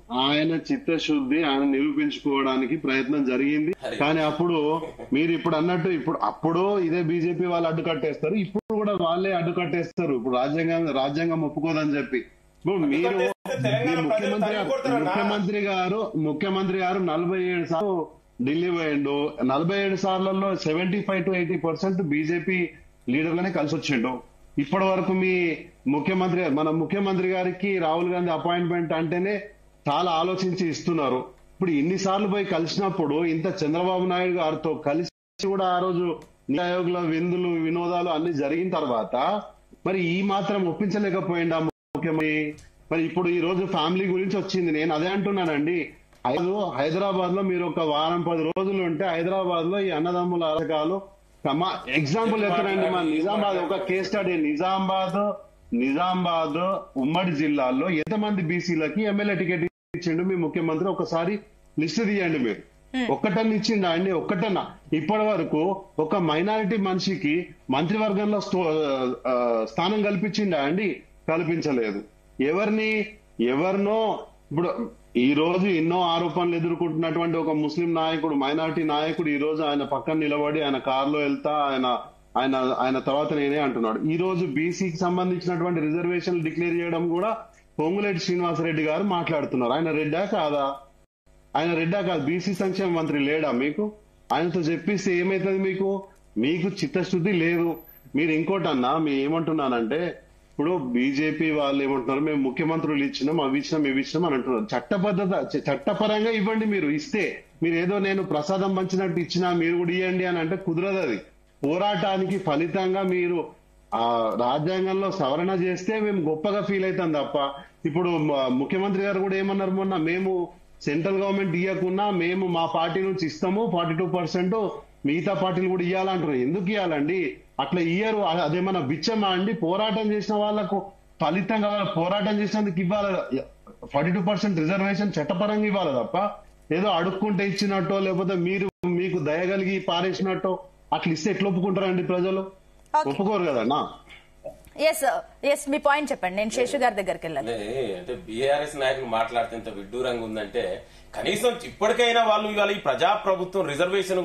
ఆయన చిత్తశుద్ధి ఆయన నిరూపించుకోవడానికి ప్రయత్నం జరిగింది. కానీ అప్పుడు మీరు ఇప్పుడు అన్నట్టు అప్పుడు ఇదే బీజేపీ వాళ్ళు అడ్డుకట్టేస్తారు, ఇప్పుడు కూడా వాళ్ళే అడ్డుకట్టేస్తారు. ఇప్పుడు రాజ్యాంగం ఒప్పుకోదని చెప్పి మీరు ముఖ్యమంత్రి గారు 47 సార్లు ఢిల్లీ పోయిండు. 47 సార్లలో 75 to 80% బీజేపీ లీడర్లనే కలిసి వచ్చిండు. ఇప్పటి వరకు మన ముఖ్యమంత్రి గారికి రాహుల్ గాంధీ అపాయింట్మెంట్ అంటేనే చాలా ఆలోచించి ఇస్తున్నారు. ఇప్పుడు ఇన్నిసార్లు పోయి కలిసినప్పుడు ఇంత చంద్రబాబు నాయుడు గారితో కలిసి కూడా ఆ రోజు నీతి ఆయోగ్ లో విందులు వినోదాలు అన్ని జరిగిన తర్వాత మరి ఈ మాత్రం ఒప్పించలేకపోయిందా ముఖ్యమంత్రి? మరి ఇప్పుడు ఈ రోజు ఫ్యామిలీ గురించి వచ్చింది. నేను అదే అంటున్నానండి. హైదరాబాద్ లో మీరు ఒక వారం 10 రోజులు ఉంటే హైదరాబాద్ లో ఈ అన్నదమ్ముల అరకాలు ఎగ్జాంపుల్ ఎత్తారండి. మన నిజామాబాద్ ఒక కేస్ స్టడీ. నిజామాబాద్ ఉమ్మడి జిల్లాల్లో ఎంతమంది బీసీలకి ఎమ్మెల్యే టికెట్ ఇచ్చిండు మీ ముఖ్యమంత్రి? ఒకసారి లిస్ట్ తీయండి మీరు. ఒక్కటన్నా ఇచ్చిండా అండి? ఒక్కటన్నా ఇప్పటి వరకు ఒక మైనారిటీ మనిషికి మంత్రివర్గంలో స్థానం కల్పించిండా అండి? కల్పించలేదు. ఎవరినో ఇప్పుడు ఈ రోజు ఎన్నో ఆరోపణలు ఎదుర్కొంటున్నటువంటి ఒక ముస్లిం నాయకుడు, మైనారిటీ నాయకుడు ఈ రోజు ఆయన పక్కన నిలబడి ఆయన కారులో వెళ్తా ఆయన తర్వాత నేనే అంటున్నాడు. ఈ రోజు బీసీకి సంబంధించినటువంటి రిజర్వేషన్లు డిక్లేర్ చేయడం కూడా పొంగులేటి శ్రీనివాసరెడ్డి గారు మాట్లాడుతున్నారు. ఆయన రెడ్డా కాదా? ఆయన రెడ్డా కాదు, బీసీ సంక్షేమ మంత్రి లేడా మీకు? ఆయనతో చెప్పిస్తే ఏమైతుంది? మీకు చిత్తశుద్ధి లేదు. మీరు ఇంకోటన్నా ఏమంటున్నానంటే ఇప్పుడు బీజేపీ వాళ్ళు ఏమంటున్నారు, మేము ముఖ్యమంత్రులు ఇచ్చినాం, ఇవి ఇచ్చినాం అని అంటున్నారు. చట్టపరంగా ఇవ్వండి. మీరు ఇస్తే మీరు ఏదో నేను ప్రసాదం పంచినట్టు ఇచ్చినా మీరు కూడా ఇవ్వండి అని అంటే కుదరదు. అది పోరాటానికి ఫలితంగా మీరు రాజ్యాంగంలో సవరణ చేస్తే మేము గొప్పగా ఫీల్ అవుతాం తప్ప ఇప్పుడు ముఖ్యమంత్రి గారు కూడా ఏమన్నారు మొన్న, మేము సెంట్రల్ గవర్నమెంట్ ఇవ్వకున్నా మేము మా పార్టీ నుంచి ఇస్తాము 42%, మిగతా పార్టీలు కూడా ఇవ్వాలంటారు. ఎందుకు ఇవ్వాలండి? అట్లా ఇయ్యరు. అదేమన్నా బిచ్చమా అండి? పోరాటం చేసిన వాళ్ళకు ఫలితంగా పోరాటం చేసినందుకు ఇవ్వాలి. 42% రిజర్వేషన్ చట్టపరంగా ఇవ్వాలి తప్ప ఏదో అడుక్కుంటే ఇచ్చినట్టో లేకపోతే మీకు దయగలిగి పారేసినట్టో అట్లా ఇస్తే ఎట్లా ఒప్పుకుంటారండి ప్రజలు? ఒప్పుకోరు కదన్నా. మీ పాయింట్ చెప్పండి. నేను శేషు గారి దగ్గరికి వెళ్ళాలి. అంటే బీఆర్ఎస్ నాయకులు మాట్లాడితే ఇంత విడ్డూరంగా ఉందంటే కనీసం ఇప్పటికైనా వాళ్ళు ఇవాళ ఈ ప్రజాప్రభుత్వం రిజర్వేషన్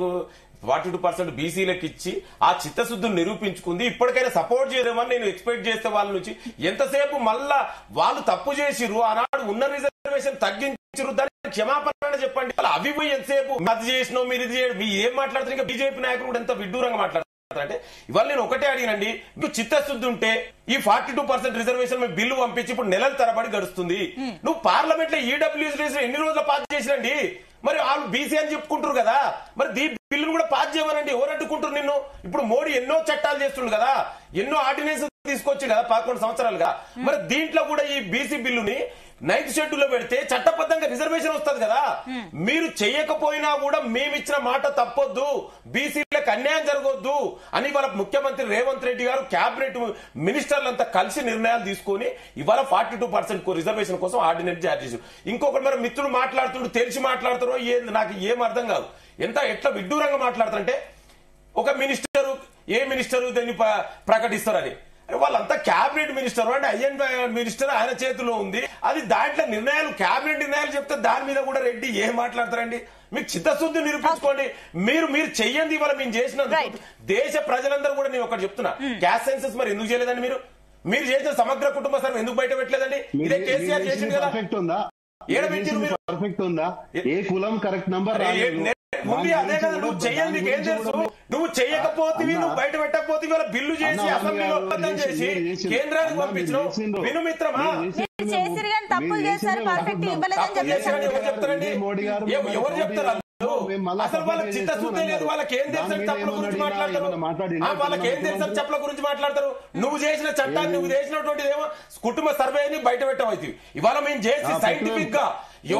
42% బీసీలకు ఇచ్చి ఆ చిత్తశుద్ధిని నిరూపించుకుంది. ఇప్పటికైనా సపోర్ట్ చేయలేమని నేను ఎక్స్పెక్ట్ చేస్తే వాళ్ళ నుంచి ఎంతసేపు మళ్ళా వాళ్ళు తప్పు చేసిరు, ఆనాడు ఉన్న రిజర్వేషన్ తగ్గించరు, దానికి క్షమాపణ చెప్పండి. అవి పోయి ఎంతసేపు అది చేసినావు మీరు ఇది చేయడం మీరు ఏం మాట్లాడుతారు? ఇంకా బీజేపీ నాయకులు కూడా ఎంత విడ్డూరంగా మాట్లాడుతారు అంటే ఇవాళ నేను ఒకటే అడిగినండి, మీకు చిత్తశుద్ధి ఉంటే ఈ 42% రిజర్వేషన్ బిల్లు పంపించి ఇప్పుడు నెలల తరబడి గడుస్తుంది. నువ్వు పార్లమెంట్ లో ఈడబ్ల్యూఎస్ ఎన్ని రోజులు పాస్ చేసినండి? మరి వాళ్ళు బీసీ అని చెప్పుకుంటారు కదా, మరి దీ బిల్లును కూడా పాస్ చేయమనండి. ఎవరు అడ్డుకుంటారు నిన్ను? ఇప్పుడు మోడీ ఎన్నో చట్టాలు చేస్తుండు కదా, ఎన్నో ఆర్డినెన్స్ తీసుకొచ్చి కదా 11 సంవత్సరాలుగా. మరి దీంట్లో కూడా ఈ బీసీ బిల్లుని 9th షెడ్యూల్ లో పెడితే చట్టబద్ధంగా రిజర్వేషన్ వస్తుంది కదా. మీరు చెయ్యకపోయినా కూడా మేమిచ్చిన మాట తప్పొద్దు, బీసీలకు అన్యాయం జరగొద్దు అని ఇవాళ ముఖ్యమంత్రి రేవంత్ రెడ్డి గారు క్యాబినెట్ మినిస్టర్లంతా కలిసి నిర్ణయాలు తీసుకుని ఇవాళ 42% రిజర్వేషన్ కోసం ఆర్డినెన్స్ జారీ చేశారు. ఇంకొకటి మరి మిత్రుడు మాట్లాడుతుండు తెలిసి మాట్లాడుతారో నాకు ఏం అర్థం కాదు. ఎట్లా విడ్డూరంగా మాట్లాడుతారంటే ఒక ఏ మినిస్టరు దాన్ని ప్రకటిస్తారని, వాళ్ళంతా క్యాబినెట్ మినిస్టర్ అంటే ఐఎన్ మినిస్టర్ ఆయన చేతిలో ఉంది. అది దాంట్లో నిర్ణయాలు క్యాబినెట్ నిర్ణయాలు చెప్తే దాని మీద కూడా రెడ్డి ఏం మాట్లాడతారండి? మీకు చిత్తశుద్ధి నిరూపించుకోండి. మీరు చెయ్యండి. ఇవాళ మేము చేసిన దేశ ప్రజలందరూ కూడా నేను ఒకటి చెప్తున్నా, క్యాస్ట్ సెన్సస్ మరి ఎందుకు చేయలేదండి? మీరు చేసిన సమగ్ర కుటుంబ సర్వే ఎందుకు బయట పెట్టలేదండి? ఇదే కేసీఆర్ చేసింది కదా. పర్ఫెక్ట్ ఉందా? ఏ కులం కరెక్ట్ నంబర్ ముందు అదే కదా. నువ్వు చెయ్యాలి, నీకేం తెలుసు? నువ్వు చెయ్యకపోతే నువ్వు బయట పెట్టకపోతే ఇవాళ బిల్లు చేసి అసెంబ్లీలో ఒప్పందం చేసి కేంద్రానికి పంపించడం విను మిత్రమా? ఎవరు చెప్తారు? అసలు వాళ్ళకి చిత్తశుద్ధి లేదు. వాళ్ళకి ఏం తెలుసు చెప్పుల గురించి మాట్లాడతారు? వాళ్ళకి ఏం తెలుసు చెప్పుల గురించి మాట్లాడతారు? నువ్వు చేసిన చట్టాన్ని నువ్వు చేసినటువంటి ఏమో కుటుంబ సర్వేని బయట పెట్టవచ్చు. ఇవాళ మేము చేసి సైంటిఫిక్ గా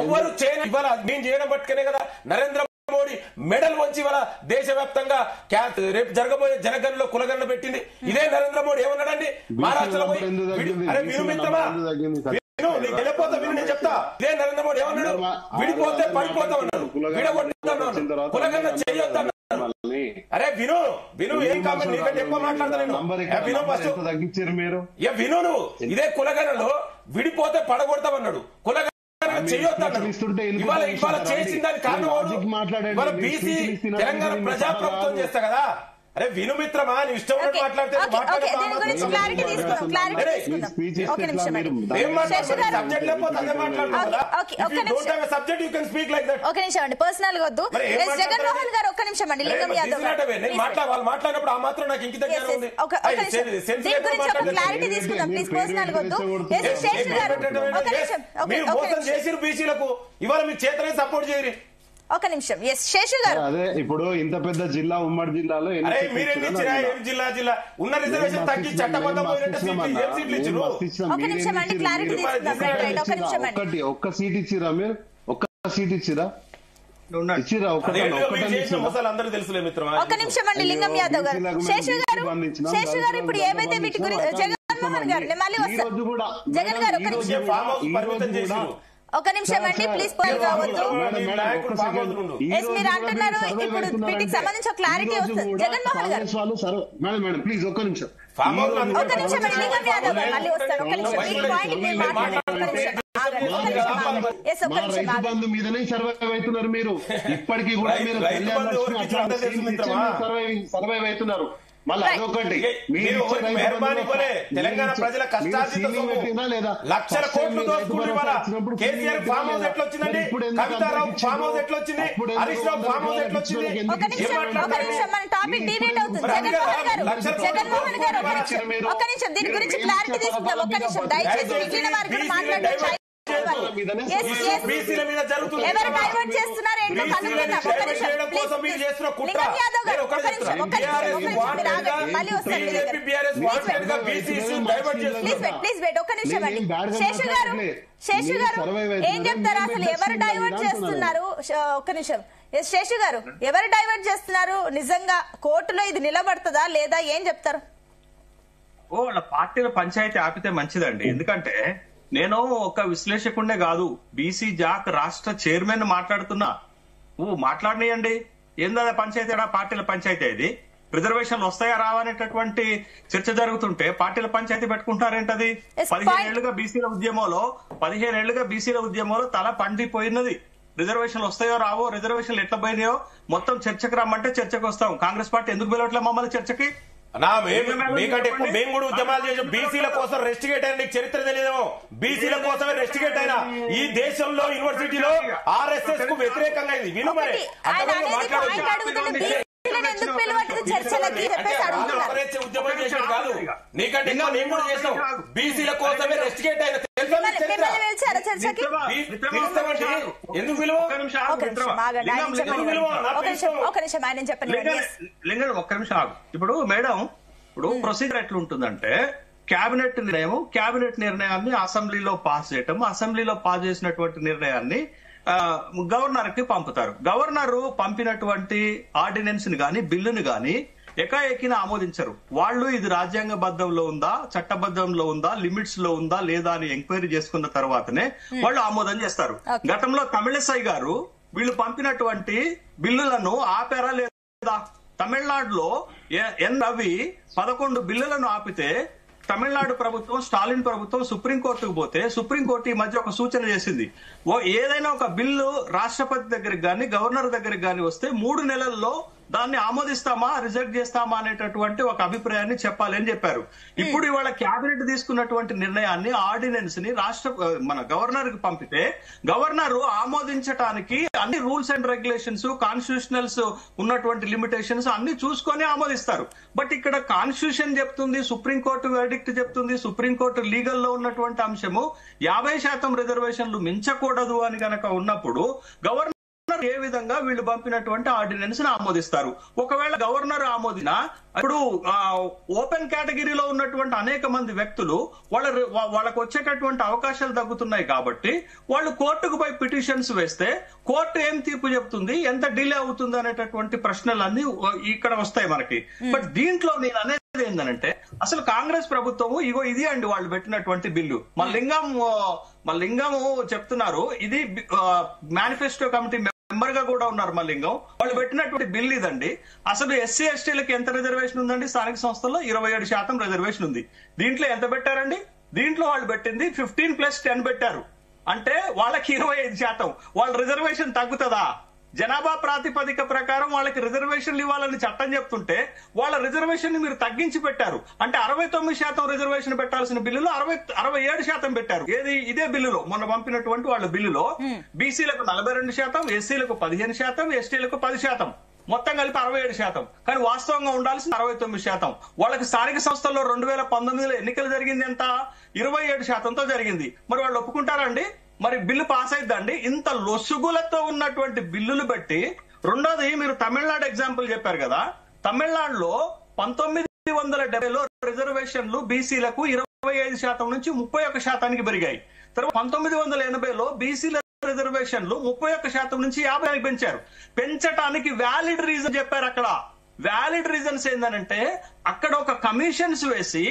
ఎవరు చేయని ఇవాళ మేము చేయడం పట్టుకునే కదా నరేంద్ర మోడీ మెడల్ వంచి ఇవాళ దేశవ్యాప్తంగా రేపు జరగబోయే జనగణలో కులగణన పెట్టింది. ఇదే నరేంద్ర మోడీ ఏమన్నాడండి? మహారాష్ట్రలో పోయి అరే విను మిత్రమా, నీకు వెళ్ళిపోతా విను, నేను చెప్తా. ఇదే నరేంద్ర మోడీ ఏమన్నాడు? విడిపోతే పడిపోతామన్నాడు, విడగొట్టుతామన్నాడు, కులగణన చేయొద్దన్నాడు. అరే విను ఏం కామెంట్ నీకంటే ఎక్కువ మాట్లాడతాను. విను ఫస్ట్ విను. నువ్వు ఇదే కులగణలో విడిపోతే పడగొడతామన్నాడు, కులగణ చేయొద్దు. ఇవాళ చేసిన దానికి కారణం ఇవాళ బీసీ తెలంగాణ ప్రజాప్రభుత్వం చేస్తా కదా. అరే వినుమిత్రమా, నీ ఇష్టం మాట్లాడితే పర్సనల్ గా వద్దు. జగన్మోహన్ గారు ఒక్క నిమిషం అండి. లింగం యాదవ్ వాళ్ళు మాట్లాడినప్పుడు ఆ మాత్రం నాకు ఇంకిత క్లారిటీ తీసుకుందాం ప్లీజ్. పర్సనల్ గా వద్దు. శేషు గారు మోసం చేసిరు బీసీలకు, ఇవాళ మీ చేతనే సపోర్ట్ చేయరు. ఒక నిమిషం. ఎస్ శేషు గారు, అదే ఇప్పుడు ఇంత పెద్ద జిల్లా, ఉమ్మడి జిల్లాలో జిల్లా ఉన్న రిజర్వేషన్ తగ్గి చట్టబద్ధం ఒక నిమిషం అండి, క్లారిటీ తీసుకుందాం. ఒక నిమిషం అండి. ఒక్క సీట్ ఇచ్చిరా మీరు? ఒక్క సీట్ ఇచ్చిరా? ఇచ్చిరా? అందరూ తెలుసులే మిత్రమా. ఒక నిమిషం అండి. లింగం యాదవ్ గారు, శేషు గారు ఇప్పుడు ఏమైతే వీటి గురించి జగన్మోహన్ గారు మళ్ళీ వస్తారు. జగన్ గారు ఒక నిమిషం అండి ప్లీజ్. కావద్దు. మీరు అంటున్నారు ఇప్పుడు వీటికి సంబంధించి ఒక క్లారిటీ వస్తుంది. జగన్మోహన్ గారు మేడం ప్లీజ్ ఒక్క నిమిషం. ఒక నిమిషం అండి. లింగం యాదవ్ గారు మళ్ళీ వస్తారు. ఒక నిమిషం. బంధు మీదనే సర్వైవ్ అవుతున్నారు మీరు. ఇప్పటికీ కూడా మీరు సర్వైవ్ అవుతున్నారు. మళ్ళీ అదొకటి, తెలంగాణ ప్రజల కష్టార్జిత లక్షల కోట్లు దోచుకుంటూ కేసీఆర్ ఫామ్ హౌస్ ఎట్లా వచ్చిందండి? కవితారావు ఫామ్ హౌస్ ఎట్లా వచ్చింది? హరీష్ రావు ఫామ్ హౌస్ ఎట్లా వచ్చింది? ఒక నిమిషం దీని గురించి క్లారిటీ తీసుకుందాం. ఒక్క నిమిషం దయచేసి మిగిలిన వారు కూడా మాట్లాడండి. ఎవరు డైవర్ట్ చేస్తున్నారు ఏంటో కనుక్కుందాం. Please wait. ఒక్క నిమిషం అండి. శేషు గారు ఏం చెప్తారు అసలు? ఎవరు డైవర్ట్ చేస్తున్నారు? ఒక్క నిమిషం. శేషు గారు ఎవరు డైవర్ట్ చేస్తున్నారు? నిజంగా కోర్టులో ఇది నిలబడుతుందా లేదా? ఏం చెప్తారు? వాళ్ళ పార్టీల పంచాయతీ ఆపితే మంచిదండి. ఎందుకంటే నేను ఒక విశ్లేషకుడే కాదు, బీసీ జాక్ రాష్ట్ర చైర్మన్ మాట్లాడుతున్నా. మాట్లాడినాయండి. ఏందా పంచాయతీ? పార్టీల పంచాయతీ ఇది. రిజర్వేషన్లు వస్తాయా రావా అనేటటువంటి చర్చ జరుగుతుంటే పార్టీల పంచాయతీ పెట్టుకుంటారేంటది? 15 ఏళ్లుగా బీసీల ఉద్యమంలో తల పండిపోయినది. రిజర్వేషన్లు వస్తాయో రావో, రిజర్వేషన్లు ఎట్లా పోయినాయో మొత్తం చర్చకు రమ్మంటే చర్చకు వస్తాం. కాంగ్రెస్ పార్టీ ఎందుకు పిలవట్లే మమ్మల్ని చర్చకి? మీకంటే ఎక్కువ మేము కూడా ఉద్యమాలు చేసాం. బీసీల కోసం రెస్టిగేట్ అయిన నీకు చరిత్ర తెలియదేమో. బీసీల కోసమే రెస్టిగేట్ అయినా ఈ దేశంలో యూనివర్సిటీలో ఆర్ఎస్ఎస్ కు వ్యతిరేకంగా ఇది విను. మరి ఉద్యమం చేసాడు కాదు, నీకంటే ఎక్కువ నేను కూడా చేసాం. బీసీల కోసమే రెస్టిగేట్ అయిన ఎందుకు విలువ? ఒక్క నిమిషం ఆగు. ఇప్పుడు మేడం, ఇప్పుడు ప్రొసీజర్ ఎట్లుంటుందంటే కేబినెట్ నిర్ణయాన్ని అసెంబ్లీలో పాస్ చేయటం, అసెంబ్లీలో పాస్ చేసినటువంటి నిర్ణయాన్ని గవర్నర్ కి పంపుతారు. గవర్నర్ పంపినటువంటి ఆర్డినెన్స్ ని గాని బిల్లుని గాని ఎకాఎకిన ఆమోదించరు. వాళ్ళు ఇది రాజ్యాంగబద్ధంలో ఉందా, చట్టబద్ధంలో ఉందా, లిమిట్స్ లో ఉందా లేదా అని ఎంక్వైరీ చేసుకున్న తర్వాతనే వాళ్ళు ఆమోదం చేస్తారు. గతంలో తమిళసై గారు వీళ్ళు పంపినటువంటి బిల్లులను ఆపారా లేదా? తమిళనాడులో రవి 11 బిల్లులను ఆపితే తమిళనాడు ప్రభుత్వం, స్టాలిన్ ప్రభుత్వం సుప్రీంకోర్టుకు పోతే సుప్రీంకోర్టు ఈ మధ్య ఒక సూచన చేసింది. ఏదైనా ఒక బిల్లు రాష్ట్రపతి దగ్గరికి గాని గవర్నర్ దగ్గరికి గాని వస్తే 3 నెలల్లో దాన్ని ఆమోదిస్తామా రిజెక్ట్ చేస్తామా అనేటటువంటి ఒక అభిప్రాయాన్ని చెప్పాలి అని చెప్పారు. ఇప్పుడు ఇవాళ కేబినెట్ తీసుకున్నటువంటి నిర్ణయాన్ని, ఆర్డినెన్స్ ని మన గవర్నర్ కి పంపితే గవర్నర్ ఆమోదించడానికి అన్ని రూల్స్ అండ్ రెగ్యులేషన్స్, కాన్స్టిట్యూషనల్స్ ఉన్నటువంటి లిమిటేషన్స్ అన్ని చూసుకొని ఆమోదిస్తారు. బట్ ఇక్కడ కాన్స్టిట్యూషన్ చెప్తుంది, సుప్రీంకోర్టు వెర్డిక్ట్ చెప్తుంది, సుప్రీంకోర్టు లీగల్ లో ఉన్నటువంటి అంశము 50% రిజర్వేషన్లు మించకూడదు అని కనుక ఉన్నప్పుడు గవర్నర్ ఏ విధంగా వీళ్ళు పంపినటువంటి ఆర్డినెన్స్ ని ఆమోదిస్తారు? ఒకవేళ గవర్నర్ ఆమోదినా ఇప్పుడు ఓపెన్ కేటగిరీలో ఉన్నటువంటి అనేక మంది వ్యక్తులు వాళ్ళకు వచ్చేటటువంటి అవకాశాలు తగ్గుతున్నాయి కాబట్టి వాళ్ళు కోర్టుకు పోయి పిటిషన్స్ వేస్తే కోర్టు ఏం తీర్పు చెప్తుంది, ఎంత డిలే అవుతుంది అనేటటువంటి ప్రశ్నలన్నీ ఇక్కడ వస్తాయి మనకి. బట్ దీంట్లో నేను అనేది ఏంటంటే అసలు కాంగ్రెస్ ప్రభుత్వము ఇది అండి వాళ్ళు పెట్టినటువంటి బిల్లు. మా లింగం చెప్తున్నారు ఇది మేనిఫెస్టో కమిటీ మెంబర్ గా కూడా ఉన్నారు మల్లింగం. వాళ్ళు పెట్టినటువంటి బిల్ ఇదండి. అసలు ఎస్సీ ఎస్టీలకి ఎంత రిజర్వేషన్ ఉందండి? స్థానిక సంస్థల్లో 27% రిజర్వేషన్ ఉంది. దీంట్లో ఎంత పెట్టారండి? దీంట్లో వాళ్ళు పెట్టింది 15+10 పెట్టారు. అంటే వాళ్ళకి 25%. వాళ్ళ రిజర్వేషన్ తగ్గుతుందా? జనాభా ప్రాతిపదిక ప్రకారం వాళ్ళకి రిజర్వేషన్లు ఇవ్వాలని చట్టం చెప్తుంటే వాళ్ళ రిజర్వేషన్ ని మీరు తగ్గించి పెట్టారు. అంటే 69% రిజర్వేషన్ పెట్టాల్సిన బిల్లులో 67% పెట్టారు. ఏది ఇదే బిల్లులో మొన్న పంపినటువంటి వాళ్ళ బిల్లులో బీసీలకు 42%, ఎస్సీలకు 15%, ఎస్టీలకు 10%, మొత్తం కలిపి 67%. కానీ వాస్తవంగా ఉండాల్సిన 69%. వాళ్ళకి స్థానిక సంస్థల్లో 2019లో ఎన్నికలు జరిగింది ఎంత? 27%తో జరిగింది. మరి వాళ్ళు ఒప్పుకుంటారా అండి? మరి బిల్లు పాస్ అయిద్దండి? ఇంత లొసుగులతో ఉన్నటువంటి బిల్లులు బట్టి. రెండోది, మీరు తమిళనాడు ఎగ్జాంపుల్ చెప్పారు కదా. తమిళనాడులో 1970లో రిజర్వేషన్లు బీసీలకు 25% నుంచి 31% పెరిగాయి. తర్వాత 1980లో బీసీల రిజర్వేషన్లు 31% నుంచి 50% పెంచారు. పెంచడానికి వ్యాలిడ్ రీజన్ చెప్పారు. అక్కడ వ్యాలిడ్ రీజన్స్ ఏంటంటే అక్కడ ఒక కమిషన్స్ వేసి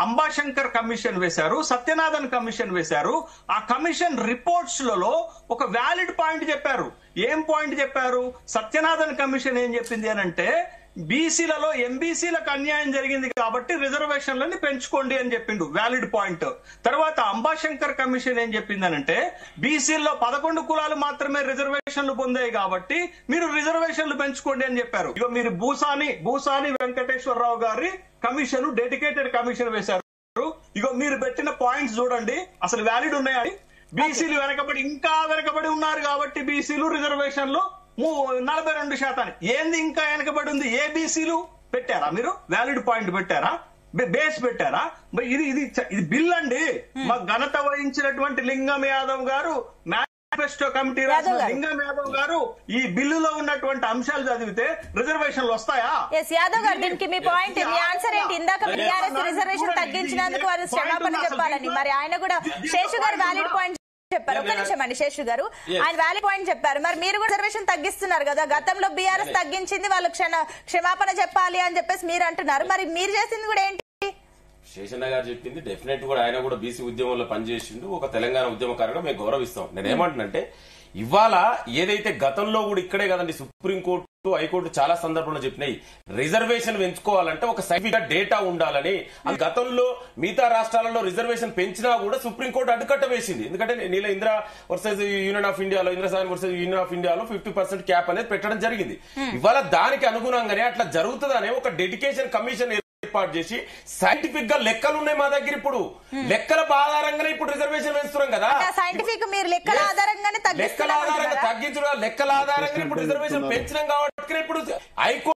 అంబాశంకర్ కమిషన్ వేశారు, సత్యనాథన్ కమిషన్ వేశారు. ఆ కమిషన్ రిపోర్ట్స్ లలో ఒక వ్యాలిడ్ పాయింట్ చెప్పారు. ఏం పాయింట్ చెప్పారు? సత్యనాథన్ కమిషన్ ఏం చెప్పింది అనంటే బీసీలలో ఎంబీసీలకు అన్యాయం జరిగింది కాబట్టి రిజర్వేషన్లని పెంచుకోండి అని చెప్పిండు, వ్యాలిడ్ పాయింట్. తర్వాత అంబాశంకర్ కమిషన్ ఏం చెప్పిందనంటే బీసీల్లో 11 కులాలు మాత్రమే రిజర్వేషన్లు పొందాయి కాబట్టి మీరు రిజర్వేషన్లు పెంచుకోండి అని చెప్పారు. ఇక మీరు భూసాని వెంకటేశ్వరరావు గారి కమిషన్, డెడికేటెడ్ కమిషన్ వేశారు. ఇగో మీరు పెట్టిన పాయింట్స్ చూడండి, అసలు వ్యాలిడ్ ఉన్నాయని. బీసీలు ఇంకా వెనకబడి ఉన్నారు కాబట్టి బీసీలు రిజర్వేషన్లు 42%. ఏంది ఇంకా వెనకబడి ఉంది? ఏ బీసీలు పెట్టారా మీరు? వ్యాలిడ్ పాయింట్ పెట్టారా? బేస్ పెట్టారా? ఇది బిల్ అండి. మా ఘనత వహించినటువంటి లింగం యాదవ్ గారు, మేనిఫెస్టో కమిటీ రాసిన లింగం యాదవ్ గారు ఈ బిల్లులో ఉన్నటువంటి అంశాలు చదివితే రిజర్వేషన్లు వస్తాయా? యాదవ్ గారు, దీనికి మీ పాయింట్, మీ ఆన్సర్ ఏంటి? ఇందాక టీఆర్ఎస్ రిజర్వేషన్ తగ్గించినందుకు వారు క్షమాపణ చెప్పాలని, మరి ఆయన కూడా శేషు గారు వ్యాలిడ్ పాయింట్ చెప్పారు. ఒక్క నిమిషం అండి, శేషు గారు ఆయన వ్యాలిడ్ పాయింట్ చెప్పారు. మరి మీరు కూడా రిజర్వేషన్ తగ్గిస్తున్నారు కదా, గతంలో బీఆర్ఎస్ తగ్గించింది, వాళ్ళు క్షమాపణ చెప్పాలి అని చెప్పేసి మీరు అంటున్నారు. మరి మీరు చేసింది కూడా ఏంటి? శేషన్న గారు చెప్పింది డెఫినెట్ కూడా, ఆయన కూడా బీసీ ఉద్యమంలో పనిచేసిండు, ఒక తెలంగాణ ఉద్యమకారుగా మేము గౌరవిస్తాం. నేనేమంటున్నంటే ఇవాళ ఏదైతే గతంలో కూడా ఇక్కడే కదండి సుప్రీంకోర్టు, హైకోర్టు చాలా సందర్భంలో చెప్పినాయి, రిజర్వేషన్ పెంచుకోవాలంటే ఒక సైంటిఫిక్ డేటా ఉండాలని. గతంలో మిగతా రాష్ట్రాలలో రిజర్వేషన్ పెంచినా కూడా సుప్రీంకోర్టు అడ్డుకట్ట వేసింది. ఎందుకంటే నీల ఇందిరా వర్సెస్ యూనియన్ ఆఫ్ ఇండియాలో, ఇందిరాసాని వర్సెస్ యూనియన్ ఆఫ్ ఇండియాలో 50% క్యాప్ అనేది పెట్టడం జరిగింది. ఇవాళ దానికి అనుగుణంగానే అట్లా జరుగుతుందనే ఒక డెడికేషన్ కమిషన్ ఏర్పాటు చేసి సైంటిఫిక్ గా లెక్కలు ఉన్నాయి మా దగ్గర. ఇప్పుడు లెక్కల ఆధారంగానే ఇప్పుడు రిజర్వేషన్ పెంచుతున్నాం కదా. సైంటిఫిక్ మీరు లెక్కల ఆధారంగానే లెక్కల ఆధారంగా తగ్గించడం, లెక్కల ఆధారంగా ఇప్పుడు రిజర్వేషన్ పెంచినాం కాబట్టి ఇప్పుడు హైకోర్టు